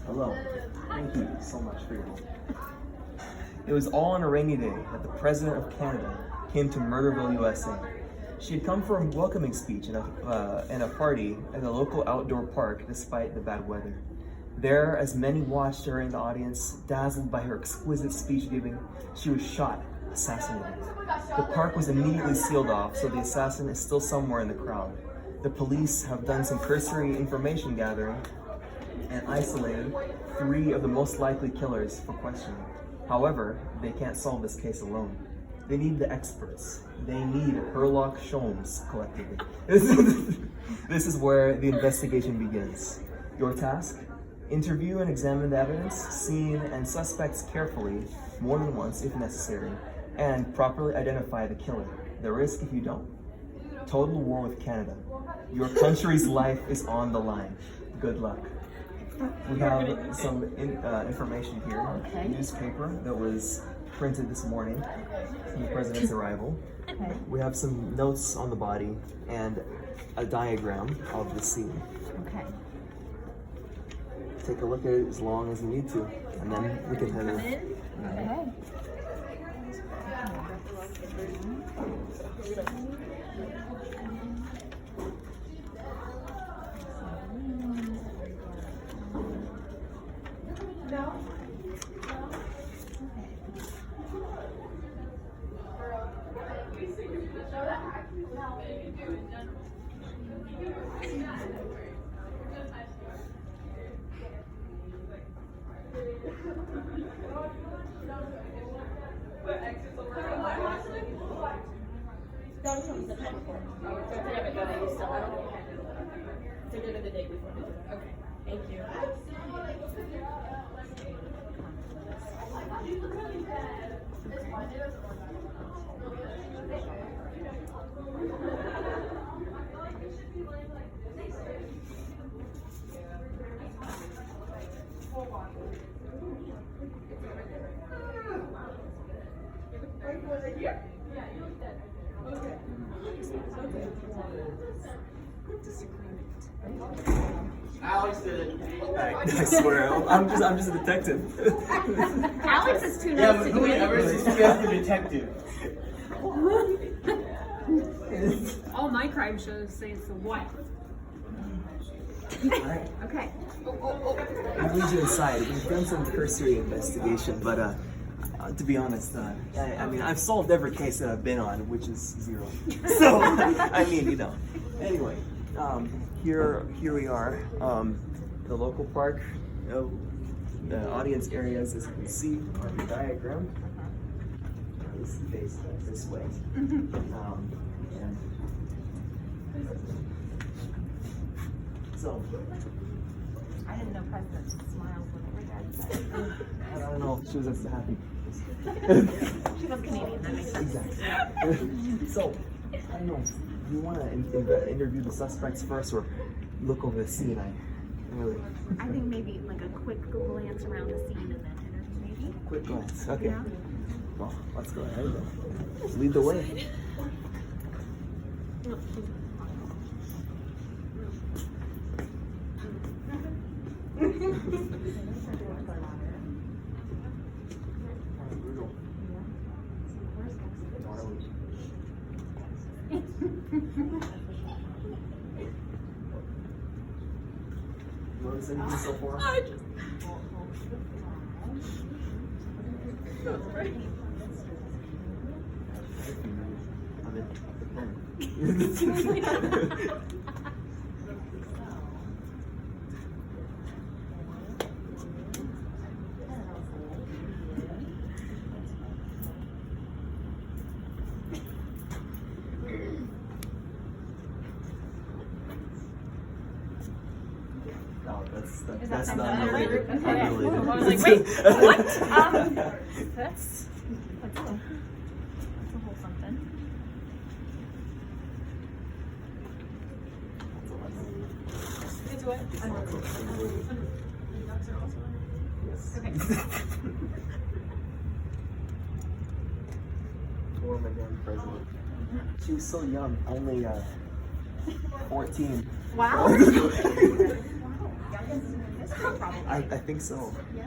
Hello. Thank you so much for your help. It was all on a rainy day that the President of Canada came to Murderville, USA. She had come for a welcoming speech and a party at a local outdoor park despite the bad weather. There, as many watched her in the audience, dazzled by her exquisite speech giving, she was shot, assassinated. The park was immediately sealed off, so the assassin is still somewhere in the crowd. The police have done some cursory information gathering and isolated 3 of the most likely killers for questioning. However, they can't solve this case alone. They need the experts. They need Herlock Sholmes collectively. This is where the investigation begins. Your task? Interview and examine the evidence, scene, and suspects carefully, more than once if necessary, and properly identify the killer. The risk if you don't? Total war with Canada. Your country's life is on the line. Good luck. We have some information here. Okay. Newspaper that was printed this morning from the president's arrival. Okay. We have some notes on the body and a diagram of the scene. Okay. Take a look at it as long as you need to, and then we can head in. Okay. Okay, thank you. Was it here? Yeah, you looked at it. Okay. Alex did it. I swear, I'm just a detective. Alex is too Yeah, nice but to who do ever anything. sees you as the detective? All my crime shows say it's the wife. Alright, Okay. I need you inside. We've done some cursory investigation, but to be honest, I mean, I've solved every case that I've been on, which is 0. So, I mean, you know. Anyway, here we are, the local park. The audience areas, as you can see on the diagram. This is faced this way. And so, I didn't know presidents smiled when every guy said. I don't know if she was as happy. She was Canadian, that makes sense. Exactly. So, I don't know. Do you want to interview the suspects first, or look over the scene? I really. I think maybe like a quick glance around the scene and then interview, maybe. Quick glance. Okay. Yeah. Well, let's go ahead then. Lead the way. Notice anything so far? No, that's not related. Okay. Unrelated. I was like, wait, what? That's a whole something. It's what? Yes. Okay. Poor Madame President. She was so young, only 14. Wow. history, probably. I think so. Yeah.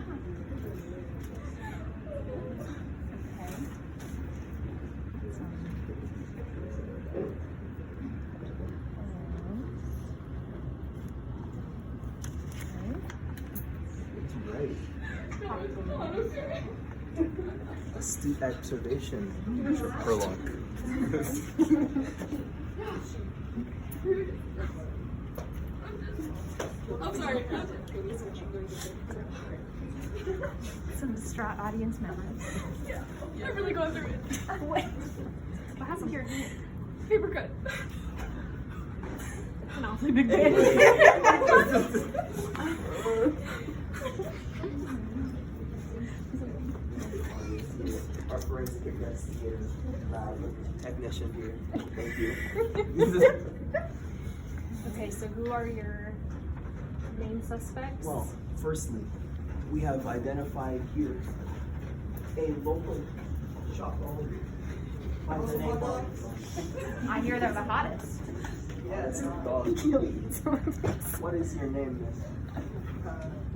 Okay. Right. Astute observation, Herlock. I'm sorry. Some distraught audience members. Yeah, I'm really going through it. Wait. What happened to your hand? Paper cut. An awfully big band. Our forensic investigator, technician here. Thank you. Okay, so who are your main suspects? Well, firstly, we have identified here a local shop owner by the name of. I hear they're the hottest. Yes, dog. What is your name, miss?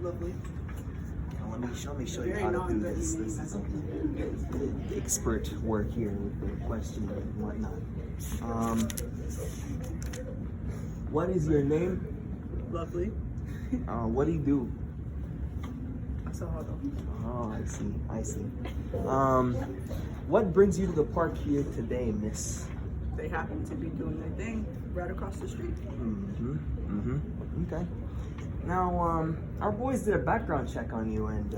Lovely. Now, let me show you Very how to do non-threatening this. name, This that's is expert work here with the questioning and whatnot. What is your name? Lovely. What do you do? I saw her though. Oh, I see. What brings you to the park here today, miss? They happen to be doing their thing right across the street. Okay. Now, our boys did a background check on you, and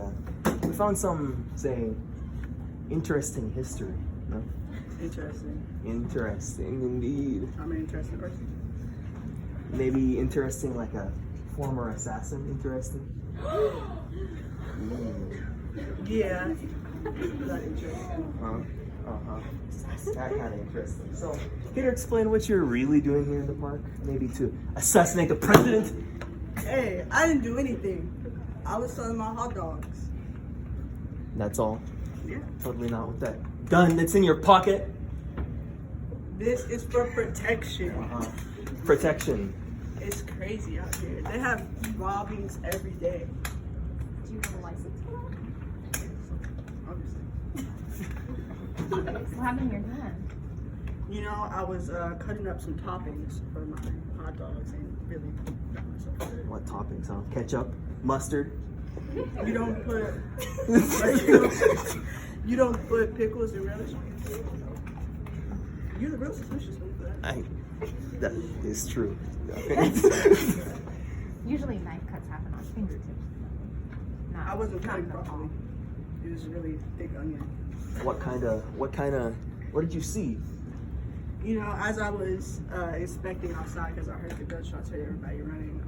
we found some, say, interesting history. No? Interesting. Interesting indeed. I'm an interesting person. Maybe interesting like a former assassin. Interesting. Yeah. Not interesting. That kind of interesting. So, here to explain what you're really doing here in the park? Maybe to assassinate the president? Hey, I didn't do anything. I was selling my hot dogs. That's all. Yeah. Totally not with that gun that's in your pocket. This is for protection. Protection. It's crazy out here. They have robbings every day. Do you have a license for Obviously. that? What happened to your hand? You know, I was cutting up some toppings for my hot dogs and really got myself hurt. What toppings, huh? Ketchup? Mustard? You don't put you don't put pickles and relish. You're the real suspicious one for that. That is true. Usually knife cuts happen on fingertips. Not, I wasn't cutting not the properly. It was really thick onion. What did you see? You know, as I was inspecting outside because I heard the gunshots hit everybody running,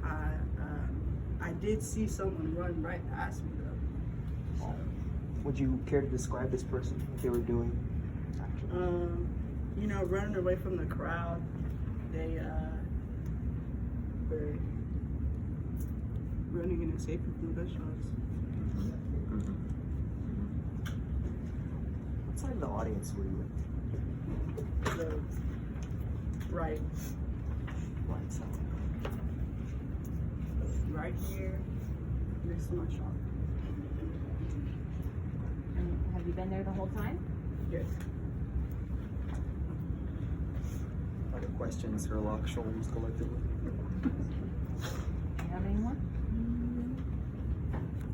I did see someone run right past me though. Would you care to describe this person, what they were doing? You know, running away from the crowd. They were running and escaping from the gunshots. What side of the audience were you in? The right Right side. right here next to my shop. And have you been there the whole time? Yes. Other questions, Herlock Shoulders collectively? Do you have any more?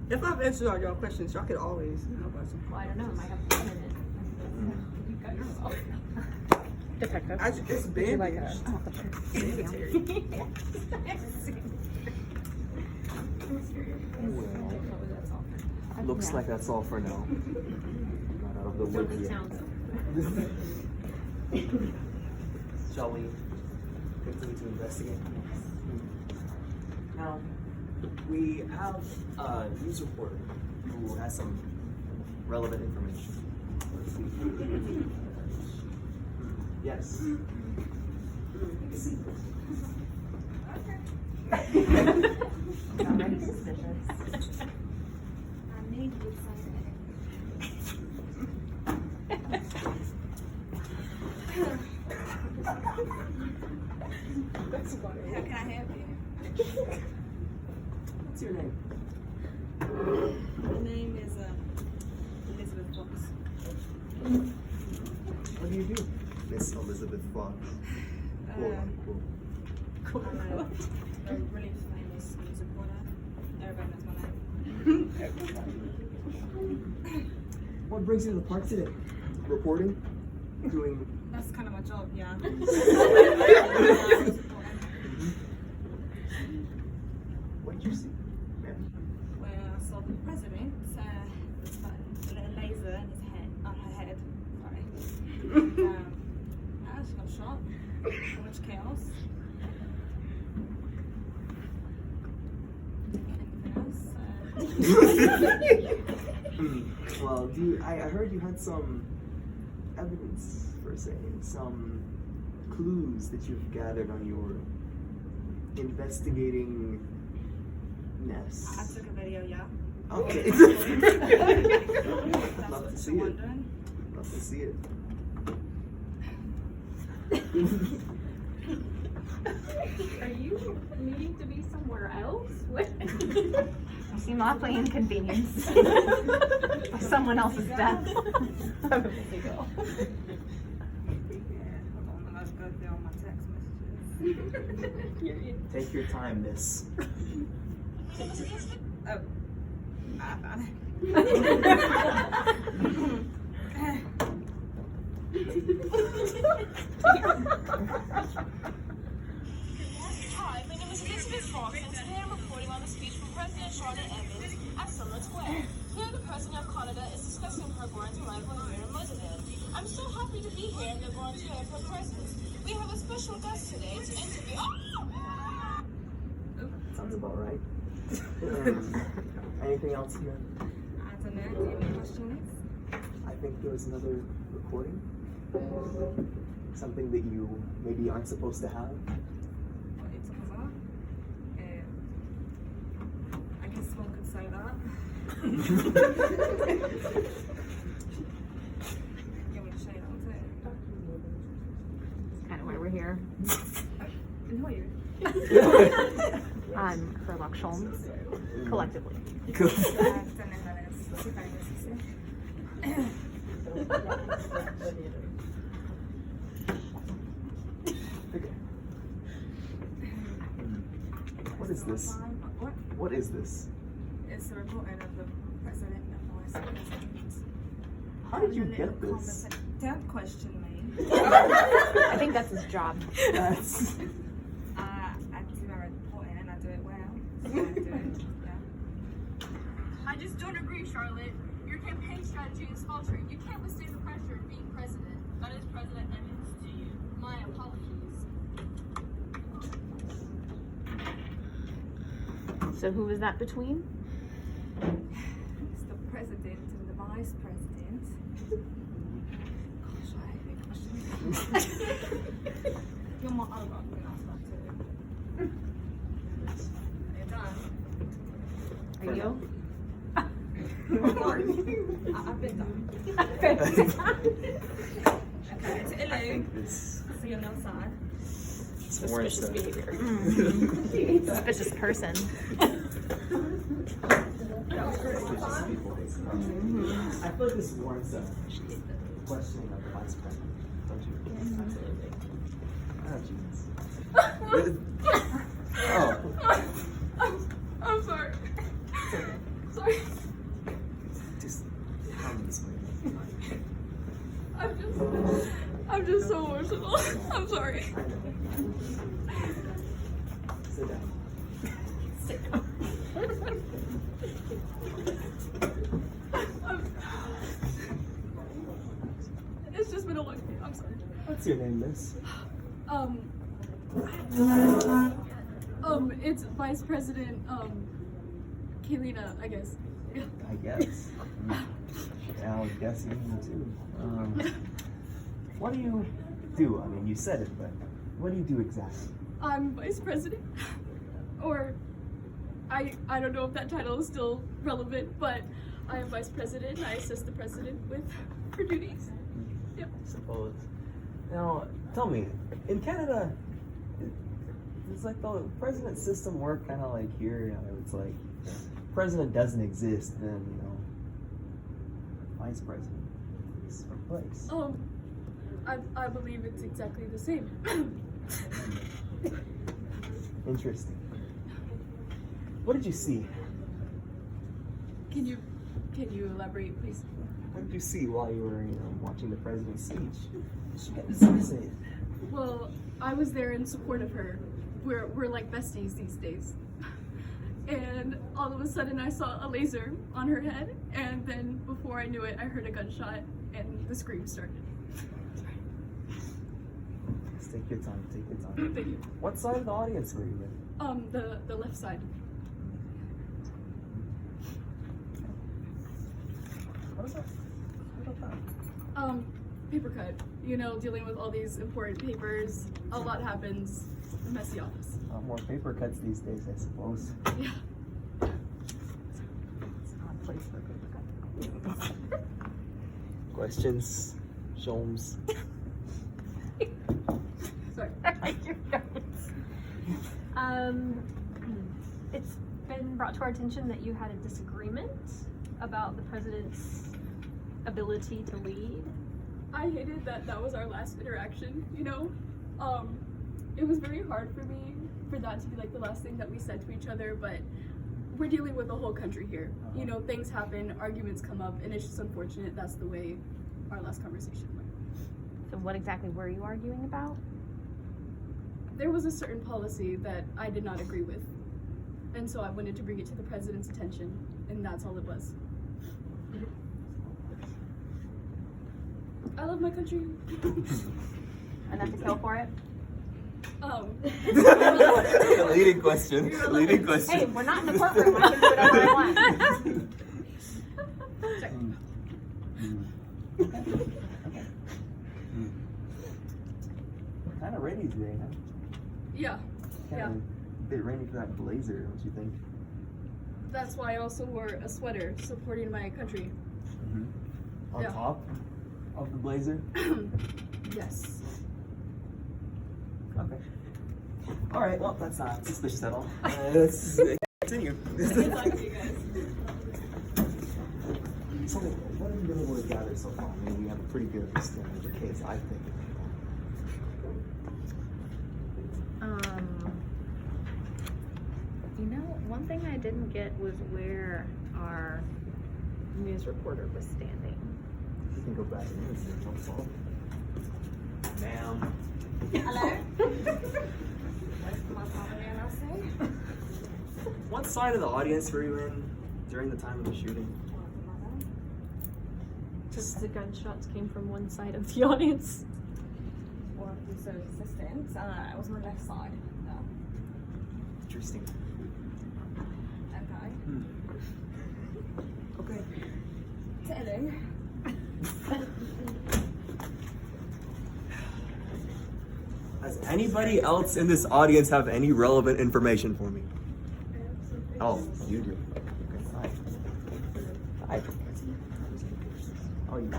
If I've answered all your questions, y'all could always, you know, about some. Well, I don't know. I might have 1 minute. You cut yourself. Detective. It's bandaged. Looks like that's all for now. Not out of the woods yet. Shall we continue to investigate? Now, we have a news reporter who has some relevant information. Let's see. Yes. Already suspicious. How can I help you? What's your name? Elizabeth Fox? Quote unquote. I'm a really famous news reporter. Everybody knows my name. What brings you to the park today? Reporting? Doing. That's kind of my job, yeah. What did you see? Man. Where I saw the president with a laser in his head, on her head. Sorry. And, she got shot. So much chaos. Anything else? Well, I heard you had some evidence, per se, some clues that you've gathered on your investigating I nest. took a video, yeah. Okay. That's Love to what see you're it. wondering. Love to see it. Are you needing to be somewhere else? What? You seem awfully inconvenienced by someone else's death. Hold on, let's go through all my text messages. Take your time, miss. Oh, I found it. Hi, my name is Elizabeth Fox, and today I'm reporting on the speech from President Charlotte Evans at Summer Square. Here, the President of Canada is discussing her grand arrival here in Motherville. I'm so happy to be here in the grand chair of her presence. We have a special guest today to interview. Sounds about right. Anything else here? I don't know. Do you have any questions? I think there was another recording. Something that you maybe aren't supposed to have. What you talking about? I guess one could say that. You want me to show you that one too? Kind of why we're here. And who are you? I'm Sherlock Holmes, collectively. I don't know who that is. See if I can see. Okay. What is this? What? What is this? It's a reporting of the president and vice president. How did you get this? Don't question me. I think that's his job. That's. I do my reporting and I do it well. So I do it, yeah. I just don't agree, Charlotte. Your campaign strategy is faltering. You can't withstand the pressure of being president. That is President Evans to you. My apologies. So who was that between? It's the president and the vice president. Gosh, I hate big questions. You're my other one. You can ask that too. You're done. Are you? I've been done. Okay, to I Ilu. think this. See you on the other side. Suspicious behavior. Suspicious person. Suspicious people. I feel like this warrants a questioning of the vice president, don't you? Absolutely. Oh, jeez. Oh. I'm sorry. Sorry. Just tell me this way. I'm just so emotional. I'm sorry. I know. Sit down. It's just been a long day. I'm sorry. What's your name, miss? It's Vice President, Kaylina, I guess. Yeah. I guess. Yeah, I was guessing you too. What do you do? I mean, you said it, but what do you do exactly? I'm Vice President. Or, I don't know if that title is still relevant, but I am Vice President. I assist the President with her duties. Yep. I suppose. Now, tell me, in Canada, does like the president system work kind of like here? You know, it's like president doesn't exist, then vice president is replaced. I believe it's exactly the same. Interesting. What did you see? Can you elaborate, please? What did you see while you were, watching the president's speech? She got to say it. Well, I was there in support of her. We're like besties these days. And all of a sudden I saw a laser on her head, and then before I knew it, I heard a gunshot and the scream started. Just take your time, take your time. Thank you. What side of the audience were you in? The left side. What is that? What about that? Paper cut. Dealing with all these important papers. A lot happens. A messy office. A lot more paper cuts these days, I suppose. Yeah. It's an odd place for a paper cut. Questions? Sholmes? Sorry. Your notes. It's been brought to our attention that you had a disagreement about the president's ability to lead. I hated that was our last interaction, It was very hard for me for that to be like the last thing that we said to each other, but we're dealing with the whole country here. Things happen, arguments come up, and it's just unfortunate that's the way our last conversation went. So what exactly were you arguing about? There was a certain policy that I did not agree with, and so I wanted to bring it to the president's attention, and that's all it was. I love my country. Enough to kill for it? Leading question. Leading question. Hey, we're not in the courtroom. I can do whatever I want. Kind of rainy today, huh? Yeah. Kinda a bit rainy for that blazer, don't you think? That's why I also wore a sweater supporting my country. On Yeah. top of the blazer? Yes. Okay. All right. Well, that's not suspicious at all. Let's continue. So, what have you been able to gather so far? I mean, we have a pretty good understanding of the case, I think. One thing I didn't get was where our news reporter was standing. You can go back and see what's all. Ma'am. Hello? What's my father and I say? What side of the audience were you in during the time of the shooting? Just the gunshots came from one side of the audience. Or the service assistant. I was on the left side. No. Interesting. Okay. Okay. Telling. Does anybody else in this audience have any relevant information for me? Oh, you do. Okay, hi. Hi. Oh, you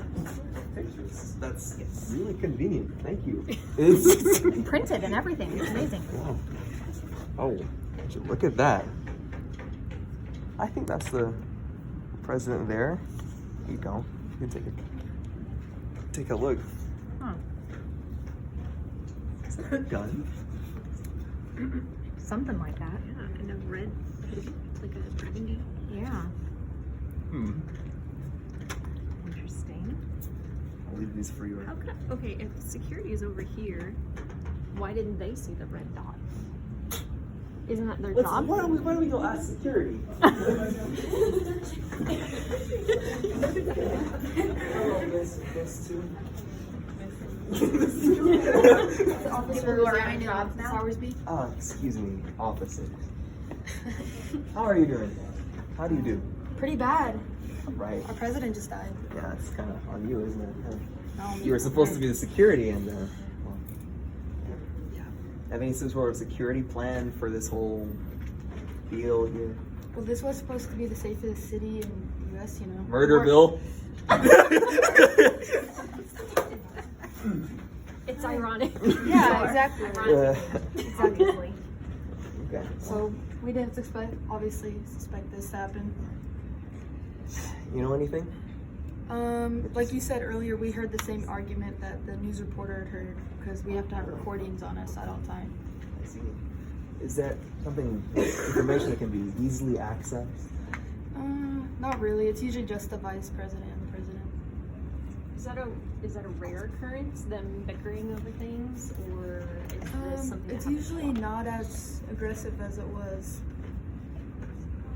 pictures. That's really convenient. Thank you. It's Printed and everything. It's amazing. wow. Oh, look at that. I think that's the president there. Here you go. You can take a look. Huh. Is that a gun? Something like that. Yeah, and a red hoodie, like a burgundy. Yeah. Interesting. I'll leave these for you. How could okay, if security is over here, why didn't they see the red dot? Isn't that their job? Why don't we go ask security? Miss two. Officer who are in jobs now. Sowersby. Excuse me, officer. How are you doing? How do you do? Pretty bad. Right. Our president just died. Yeah, it's kind of on you, isn't it? No, You were supposed to be the security, and well, have any sort of security plan for this whole deal here? Well, this was supposed to be the safest city in the U.S., you know. Murderville. It's ironic. Yeah, exactly. Exactly. Okay. So we didn't suspect this to happen. You know anything? Like you said earlier, we heard the same argument that the news reporter had heard because we have to have recordings on us at all time. I see. Is that something, information that can be easily accessed? Not really. It's usually just the vice president and the president. Is that a rare occurrence, them bickering over things, or is this something that It's happens usually a lot? not as aggressive as it was.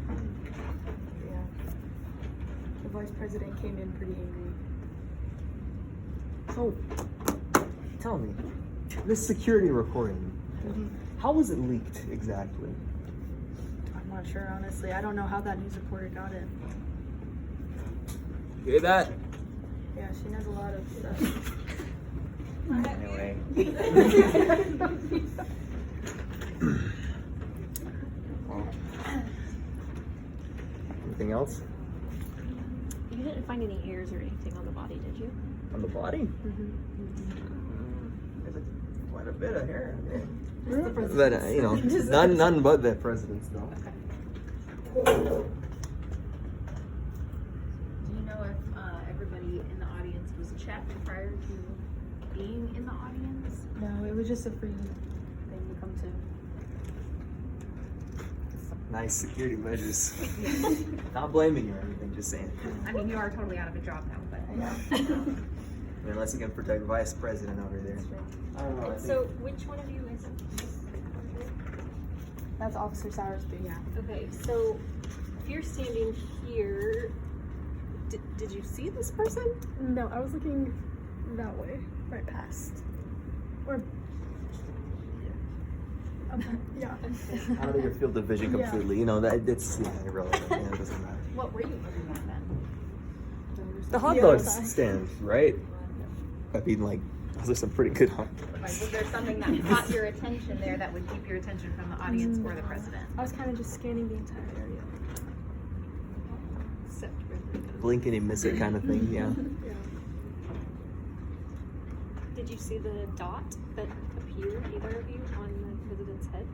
Yeah. The vice president came in pretty angry. So, tell me, this security recording, how was it leaked exactly? I'm not sure, honestly. I don't know how that news reporter got it. Hear that? Yeah, she knows a lot of stuff. Anyway. Anything else? You didn't find any hairs or anything on the body, did you? On the body? There's quite a bit of hair. But, you know, none but the president's though. Do you know if everybody in the audience was checked prior to being in the audience? No, it was just a free thing to come to. Nice security measures. Not blaming you or anything, just saying. I mean, you are totally out of a job now, but I mean, unless you can protect vice president over there. I don't know. I And think so, which one of you is? That's Officer Soursby. yeah. Okay, so if you're standing here, did you see this person? No, I was looking that way, right past. Or yeah. out of your field of vision completely. You know that it's irrelevant. Yeah, it doesn't matter. What were you looking at then? The hot dog stand, right? I mean, like, those are some pretty good hot dogs. Like, was there something that caught your attention there that would keep your attention from the audience or the president? I was kind of just scanning the entire area. Blink and you miss it kind of thing. Yeah. Did you see the dot that appeared, either of you, on the president's head?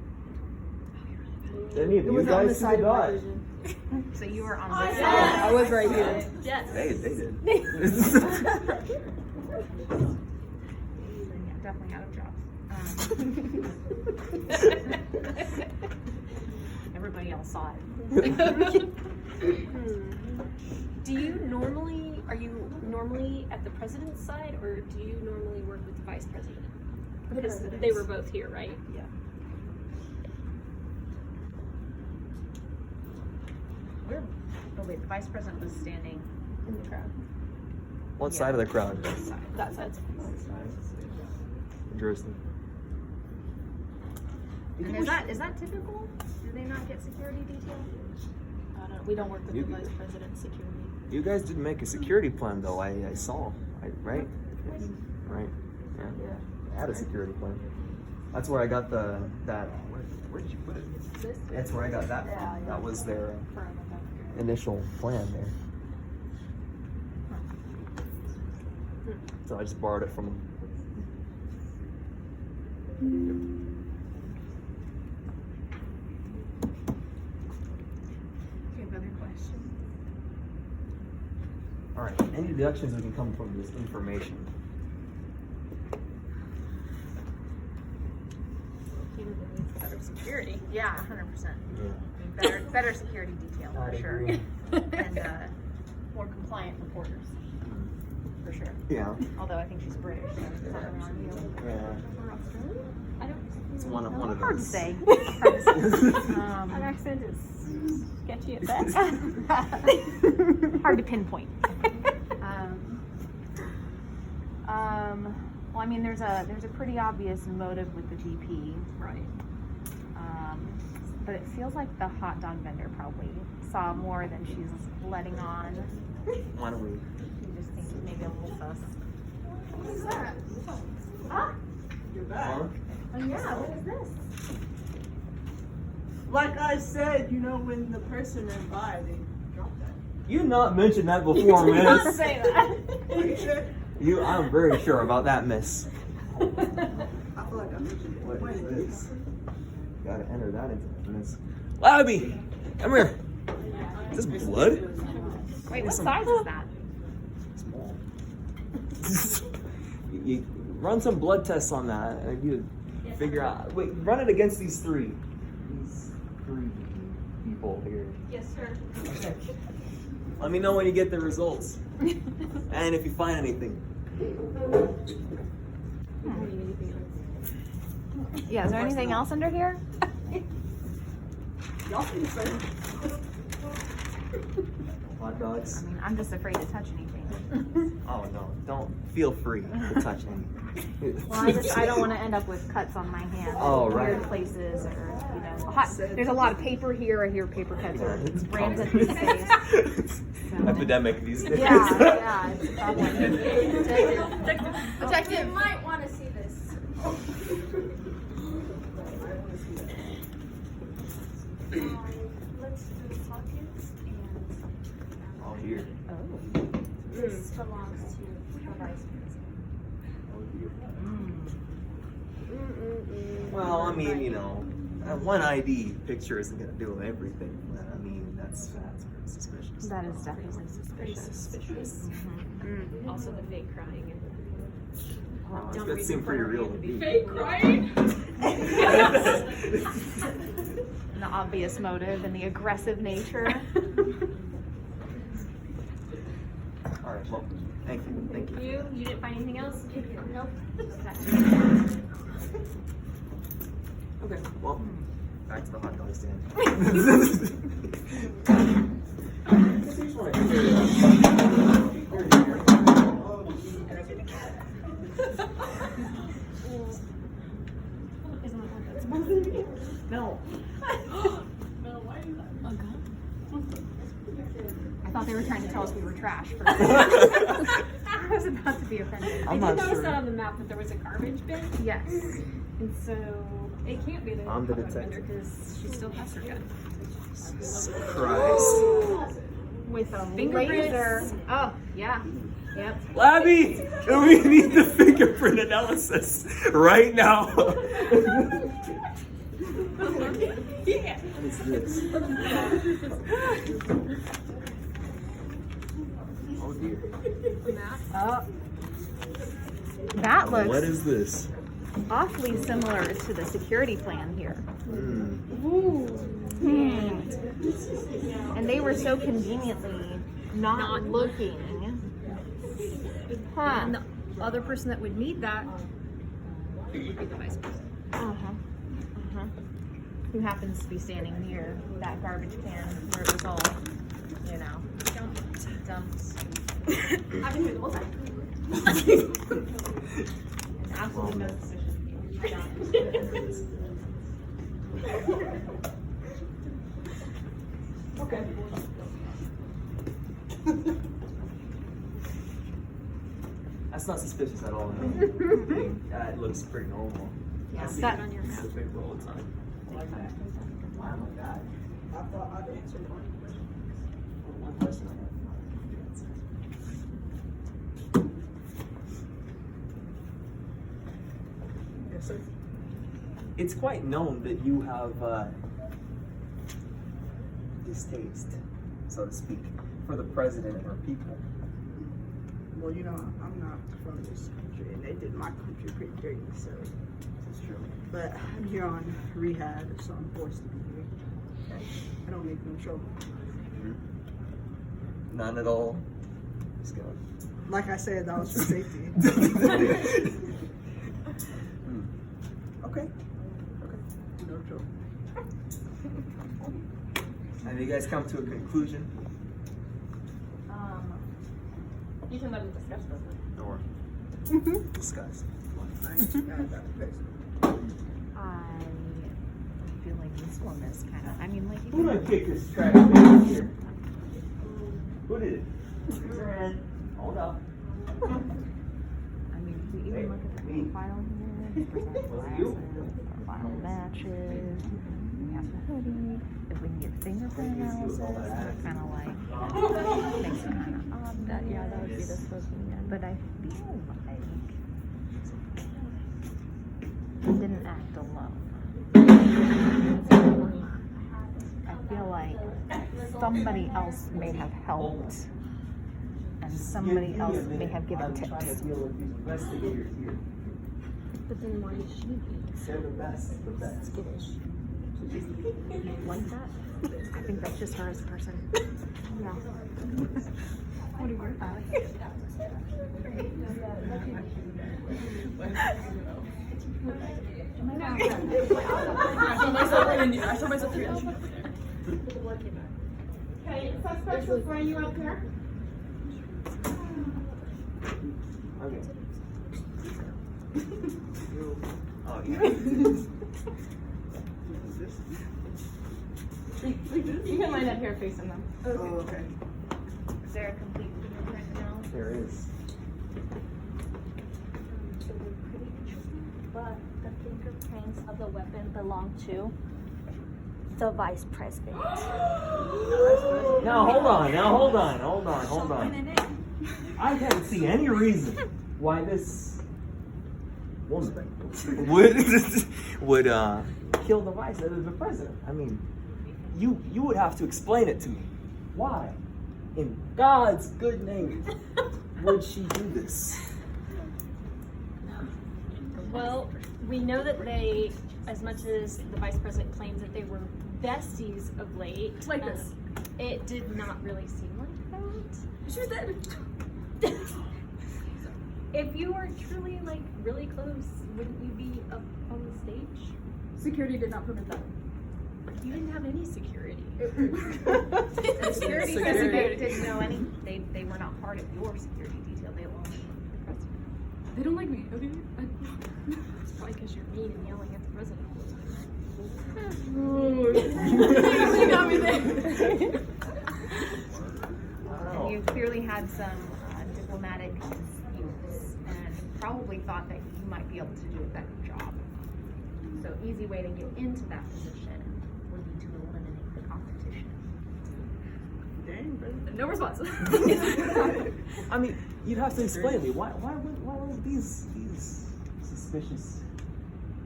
Any of It you was on the guys see side the of my dot? vision. So you were on this Yeah, I was right here. Yes. They did. Yeah, definitely out of jobs. Everybody else saw it. Are you normally at the president's side, or do you normally work with the vice president? Because they were both here, right? Yeah. Oh wait, the vice president was standing. In the crowd. What side of the crowd? That side's Interesting. And is that typical? Do they not get security detail? I don't know. We don't work with the vice president's security. You guys did make a security plan, though. I saw, right? Right. Yeah. I had a security plan. That's where I got that. Where did you put it? That's where I got that from. That was their initial plan there. So I just borrowed it from them. Do you have other questions? All right. Any deductions we can come from this information? Better security. Yeah, 100%. Yeah. Better security detail I'd for sure. agree. And more compliant reporters for sure. Yeah. Although I think she's British, so it's not really on you. Yeah. I don't. It's one of those. Hard to say. Hard to say. An accent is sketchy at best. Hard to pinpoint. Well, I mean, there's a pretty obvious motive with the VP, Right. but it feels like the hot dog vendor probably saw more than she's letting on. Why don't we? You just think maybe a little sus. What is that? Ah, You're back. Huh? oh yeah, what is this? Like I said, you know, when the person ran by, they dropped that. You not mentioned that before, miss. Say that. Are you sure? I'm very sure about that, miss. I feel like I mentioned it. What Wait, is this? Gotta enter that into this. Labby, come here. Is this blood? Wait, what size is that? You run some blood tests on that, and you figure out. Wait, run it against these three people here. Yes, sir. Let me know when you get the results, and if you find anything. Yeah, is there anything else under here? Y'all can say. Hot dogs. I mean, I'm just afraid to touch anything. Oh no! Don't feel free to touch anything. Well, I don't want to end up with cuts on my hands. Oh, in weird right. places, or there's a lot of paper here. I hear paper cuts are It's rampant probably- these days. So- Epidemic these days. Yeah, it's a problem. Detective might want to see this. Let's do the pockets and Oh, here. this belongs to the vice president. Well, I mean, you know, one ID picture isn't gonna do everything. But I mean, that's pretty suspicious. That is definitely suspicious. Also the fake crying and Oh, that seemed pretty real to me. Fake crying? And the obvious motive and the aggressive nature. All right, well, thank you. You didn't find anything else? Nope. Okay, well, back to the hot dog stand. No. I thought they were trying to tell us we were trash. I was about to be offended. I'm I not did notice sure. that on the map that there was a garbage bin, Yes. and so it can't be the I'm the hot dog vendor detective. because she still has her gun. Jesus Christ. With Laser. Oh, yeah. Yep. Labby, we need the fingerprint analysis right now. What is this? Oh dear. Oh. That What looks is this? awfully similar to the security plan here. Hmm. And they were so conveniently not looking. Huh. And the other person that would need that would be the vice president. Who happens to be standing near that garbage can where it was all, you know, dumped. I've been here the whole time. Absolutely no suspicion. Okay. That's not suspicious at all. That looks pretty normal. Yeah, I see that- it on your map. All the time. Like that. Why am I that? I thought I'd answer one question. One question I have. Yes, sir. It's quite known that you have distaste, so to speak, for the president and her people. Well, you know, I'm not from this country, and they did my country pretty dirty, so. That's true. But I'm here on rehab, so I'm forced to be here. Okay. I don't make no trouble. None at all. Just gonna. Like I said, that was for safety. Okay. No trouble. Have you guys come to a conclusion? You can let them discuss this. Or discuss? I ain't got that face. I feel like this one is kind of, I mean, like, Who done kicked this trash can here? Who did it? Raise your hand. Hold up. I mean, if we even look at the profile here, present glasses, profile matches, we have the hoodie. If we can get fingerprint analysis, we're kind of like, makes it kind of odd that, yeah, that would be the spokesman. But I feel like he didn't act alone. I feel like somebody else may have helped and somebody You else admit may it. have given I'm trying tips. to deal with these investigators here. But then why is she being They're the best, the best. skittish? Like that? I think that's just her as a person. Yeah. What are your thoughts? I saw myself here. Okay, suspects will bring you up here. Okay. Oh, yeah. You can line up here facing them. Oh, okay. Is there a complete fingerprint now? There is. But the fingerprints of the weapon belong to the vice president. Now hold on. I can't see any reason why this woman would kill the vice president. I mean, you would have to explain it to me. Why, in God's good name, would she do this? Well, we know that they, as much as the vice president claims that they were besties of late, Like this. It did not really seem like that. She was dead. If you were truly like really close, wouldn't you be up on the stage? Security did not permit that. You didn't have any security. Security didn't know any. They were not part of your security detail. They were only the president. They don't like me, okay? It's probably because you're mean and yelling at the president all the time. You got me there. And you clearly had some diplomatic disputes and probably thought that you might be able to do a better job. So easy way to get into that position would be to eliminate the competition. Dang, bro. No response. I mean, you'd have to explain to me why would these suspicious?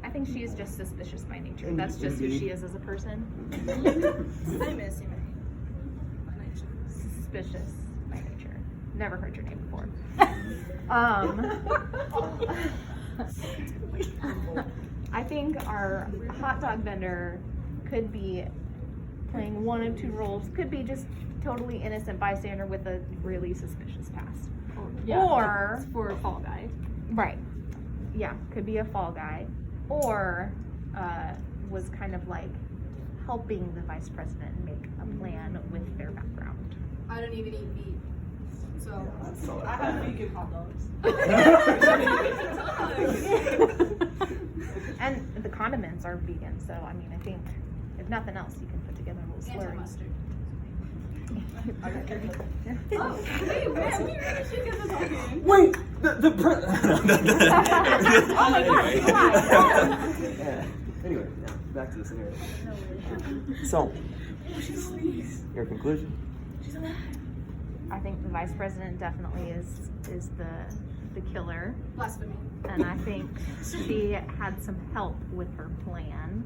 I think she is just suspicious by nature. That's just who she is as a person. I miss you, Suspicious by nature. Never heard your name before. I think our hot dog vendor could be playing one of two roles. Could be just totally innocent bystander with a really suspicious past. Yeah, Or for a fall guy. right, yeah, could be a fall guy, or was kind of like helping the vice president make a plan with their background. I don't even eat meat. So I have vegan hot dogs. And the condiments are vegan, so I mean, I think if nothing else, you can put together a little slurry. mustard. Oh, wait, man, we really should get this talking. Wait, the Oh my gosh, Yeah. Anyway, now back to the scenario. So, your conclusion? I think the vice president definitely is the killer, Blasphemy. and I think she had some help with her plan.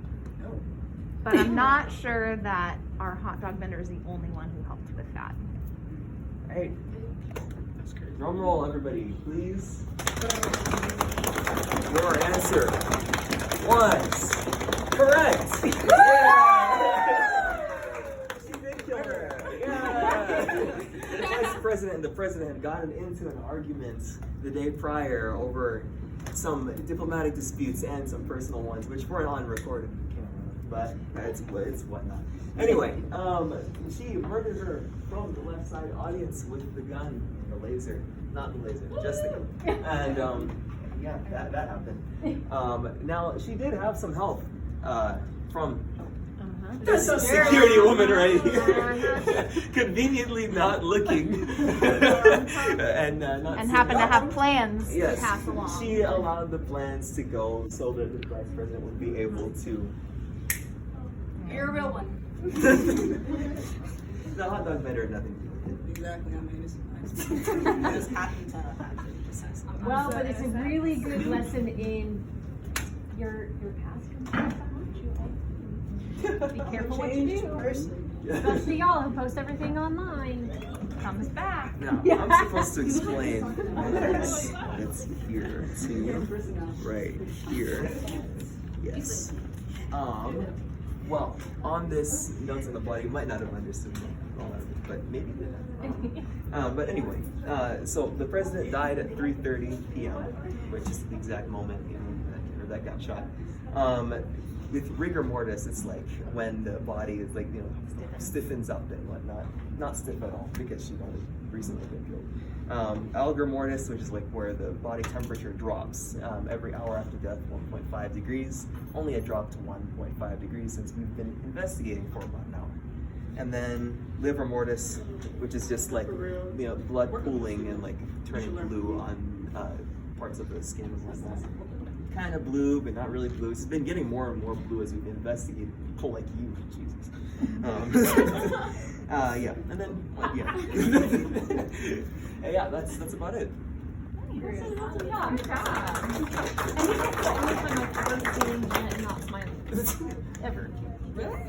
But I'm not sure that our hot dog vendor is the only one who helped with that. Hey, drum roll, everybody, please. Your answer was correct. Yeah! She did kill her. Yeah! The vice president and the president had gotten into an argument the day prior over some diplomatic disputes and some personal ones, which weren't on recorded camera, but it's whatnot. Anyway, she murdered her from the left side audience with the gun and the laser. Not the laser, just the gun. And yeah, that happened. Now, she did have some help from this security woman right here. Conveniently not looking. And not And happened to have plans Yes, to pass along. she allowed the plans to go so that the vice president would be able to. You're a real one. The hot dog vendor had nothing to do with it. Exactly. I mean, it's I just happened to have to say something. Well, but it's a really good lesson in your past can be careful what you do. Especially y'all who post everything online. comes back. Now, I'm supposed to explain it's here to right here. Yes. Well, on this Notes on the Blood, you might not have understood all of it, but maybe you did. But anyway, so the president died at 3:30 p.m., which is the exact moment that got shot. With rigor mortis, it's like when the body is like, stiffens up and whatnot. Not stiff at all because she'd only recently been killed. Algor mortis, which is like where the body temperature drops every hour after death, 1.5 degrees. Only a drop to 1.5 degrees since we've been investigating for about an hour. And then livor mortis, which is just like blood pooling and like turning blue on parts of the skin and whatnot. Kind of blue, but not really blue. It's been getting more and more blue as we've investigated people like you, Jesus. Yeah, and then yeah, that's about it. This is awesome. Yeah. And this is the only time I've ever seen Janet not smiling. Ever. Really?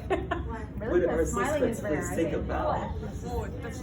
Really? The smiling is rare. Let's take a bow. Oh, that's